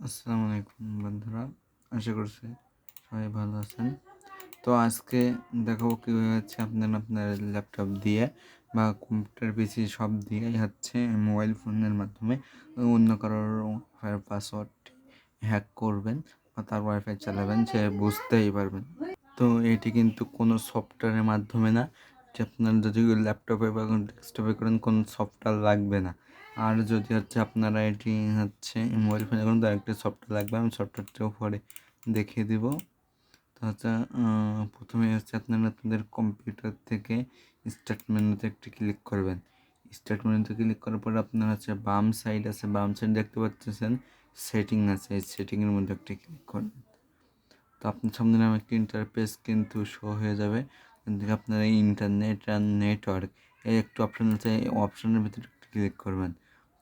আসসালামু আলাইকুম বন্ধুরা, আশা করছি সবাই ভালো আছেন। তো আজকে দেখাবো কীভাবে হচ্ছে আপনার ল্যাপটপ দিয়ে বা কম্পিউটার পিসি সব দিয়েই হচ্ছে মোবাইল ফোনের মাধ্যমে অন্য কারোর পাসওয়ার্ড হ্যাক করবেন বা তার ওয়াইফাই চালাবেন, সে বুঝতেই পারবেন। তো এটি কিন্তু কোনো সফটওয়্যারের মাধ্যমে না, যে আপনার যদি ল্যাপটপে বা ডেস্কটপে করেন কোনো সফটওয়্যার লাগবে না। আর যদি হচ্ছে আপনারা এটি হচ্ছে মোবাইল ফোনে করেন তো আরেকটি সফটওয়্যার লাগবে, আমি সফটওয়্যারটাও পরে দেখিয়ে দিব। তো হচ্ছে প্রথমে হচ্ছে আপনাদের কম্পিউটার থেকে স্টার্ট মেনুতে একটি ক্লিক করবেন। স্টার্ট মেনুতে ক্লিক করার পর আপনার হচ্ছে বাম সাইড আছে, বাম সাইড দেখতে পাচ্ছেন সেটিং আছে, এই সেটিংয়ের মধ্যে একটি ক্লিক করবেন। তো আপনার সামনে নামে একটি ইন্টারফেস কিন্তু শো হয়ে যাবে। এখান থেকে আপনার এই ইন্টারনেট আর নেটওয়ার্ক এই একটু অপশান আছে, এই অপশানের ভিতরে ক্লিক করবেন।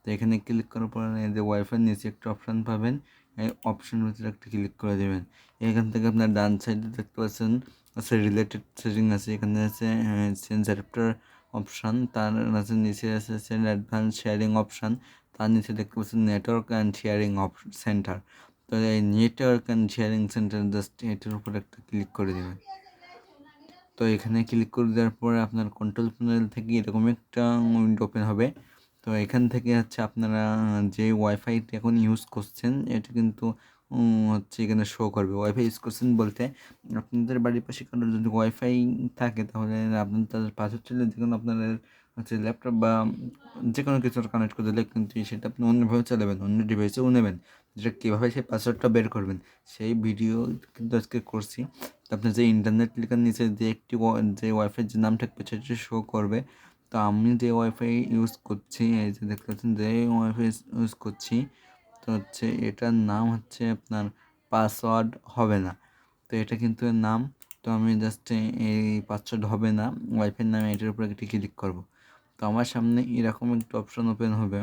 তো এখানে ক্লিক করার পর এই যে ওয়াইফাই নিচে একটা অপশান পাবেন, এই অপশানের ভিতরে একটা ক্লিক করে দেবেন। এখান থেকে আপনার ডান সাইডে দেখতে পাচ্ছেন আছে রিলেটেড সেটিং আছে, এখানে আছে চেঞ্জ অ্যাডাপ্টার অপশান, তার আছে নিচে আছে অ্যাডভান্স শেয়ারিং অপশান, তার নিচে দেখতে পাচ্ছেন নেটওয়ার্ক অ্যান্ড শেয়ারিং সেন্টার। তো এই network and sharing centre just এটার উপর একটা ক্লিক করে দেবেন। তো এখানে ক্লিক করে দেওয়ার পরে আপনার কন্ট্রোল প্যানেল থেকে এরকম একটা উইন্ডো ওপেন হবে। তো এখান থেকে হচ্ছে আপনারা যে ওয়াইফাইটা এখন ইউজ করছেন এটা কিন্তু হচ্ছে এখানে শো করবে। ওয়াইফাই ইউজ করছেন বলতে আপনাদের বাড়ির পাশে কারোর যদি ওয়াইফাই থাকে তাহলে আপনার তাদের পাসওয়ার্ড চলে দেখুন আপনাদের হচ্ছে ল্যাপটপ বা যে কোনো কিছু কানেক্ট করে দিলে কিন্তু সেটা আপনি অন্যভাবে চালাবেন, অন্য ডিভাইসেও নেবেন। যেটা কীভাবে সেই পাসওয়ার্ডটা বের করবেন সেই ভিডিও কিন্তু আজকে করছি। আপনার যে ইন্টারনেট লেখার নিচে যে একটি যে ওয়াইফাই যে নাম থাকবে সেটা শো করবে। তো আমি যে ওয়াইফাই ইউজ করছি, এই যে দেখতে পাচ্ছেন যে ওয়াইফাই ইউজ করছি, তো হচ্ছে এটার নাম হচ্ছে আপনার পাসওয়ার্ড হবে না। তো এটা কিন্তু এর নাম। তো আমি জাস্ট এই পাসওয়ার্ড হবে না ওয়াইফাইয়ের নামে এটার উপরে একটি ক্লিক করব। তো আমার সামনে এরকম একটা অপশন ওপেন হবে।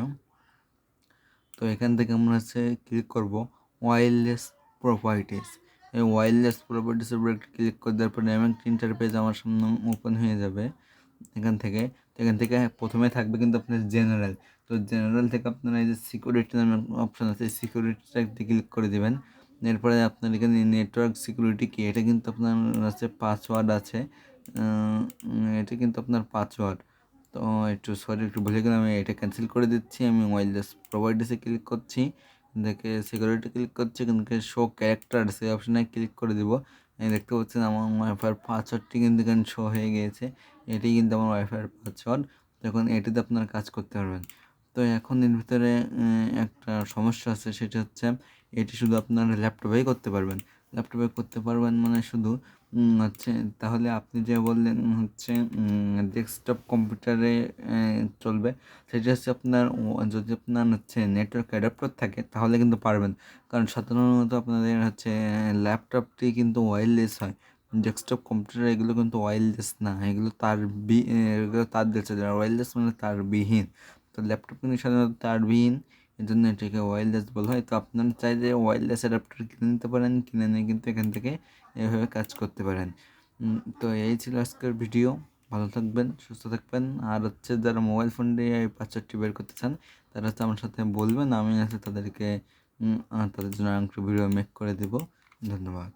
তো এখান থেকে আমরা হচ্ছে ক্লিক করব ওয়্যারলেস প্রপার্টিস। এই ওয়্যারলেস প্রপার্টিসের উপরে একটা ক্লিক করে দেওয়ার পরে এমন একটা ইন্টারফেস আমার সামনে ওপেন হয়ে যাবে। এখান থেকে প্রথমে থাকবে কিন্তু আপনার জেনারেল। তো জেনারেল থেকে আপনারা এই যে সিকিউরিটি নামে অপশান আছে, সিকিউরিটিটা একটি ক্লিক করে দেবেন। এরপরে আপনার এখানে নেটওয়ার্ক সিকিউরিটি কি, এটা কিন্তু আপনার হচ্ছে পাসওয়ার্ড আছে, এটা কিন্তু আপনার পাসওয়ার্ড। তো একটু ভুলে গেলাম, আমি এটা ক্যান্সেল করে দিচ্ছি। আমি ওয়্যারলেস প্রোভাইডার্সে ক্লিক করছি, দেখে সিকিউরিটি ক্লিক করছি, এখান থেকে শো ক্যারেক্টার সেই অপশানে ক্লিক করে দেবো। দেখতে পাচ্ছেন আমার ওয়াইফাইয়ের পাসওয়ার্ডটি কিন্তু এখানে শো হয়ে গিয়েছে। এটি কিন্তু আমার ওয়াইফাইয়ের পাসওয়ার্ড। তখন এটিতে আপনার কাজ করতে পারবেন। তো এখন এর ভিতরে একটা সমস্যা আছে, সেটা হচ্ছে এটি শুধু আপনার ল্যাপটপেই করতে পারবেন। ল্যাপটপে করতে পারবেন মানে শুধু হচ্ছে, তাহলে আপনি যে বললেন হচ্ছে ডেস্কটপ কম্পিউটারে চলবে, সেটা হচ্ছে আপনার যদি আপনার হচ্ছে নেটওয়ার্ক অ্যাডাপ্টার থাকে তাহলে কিন্তু পারবেন। কারণ সাধারণত আপনাদের হচ্ছে ল্যাপটপটি কিন্তু ওয়্যারলেস হয়, ডেস্কটপ কম্পিউটার এগুলো কিন্তু ওয়্যারলেস না, এগুলো এগুলো তার দিয়ে চলে, ওয়্যারলেস মানে তারবিহীন। তো ল্যাপটপ কিন্তু সাধারণত তারবিহীন, এই জন্য এটাকে ওয়্যারলেস বলা হয়। তো আপনারা চাইলে ওয়্যারলেস অ্যাডাপ্টার কিনে নিতে পারেন, কিনে নিয়ে কিন্তু এখান থেকে এভাবে কাজ করতে পারেন। তো এই ছিল আজকের ভিডিও। ভালো থাকবেন, সুস্থ থাকবেন। আর হচ্ছে যারা মোবাইল ফোন দিয়ে এই পাসওয়ার্ডটি বের করতে চান তারা হচ্ছে আমার সাথে বলবেন, আমি হচ্ছে তাদেরকে তাদের জন্য আরেকটু ভিডিও মেক করে দেবো। ধন্যবাদ।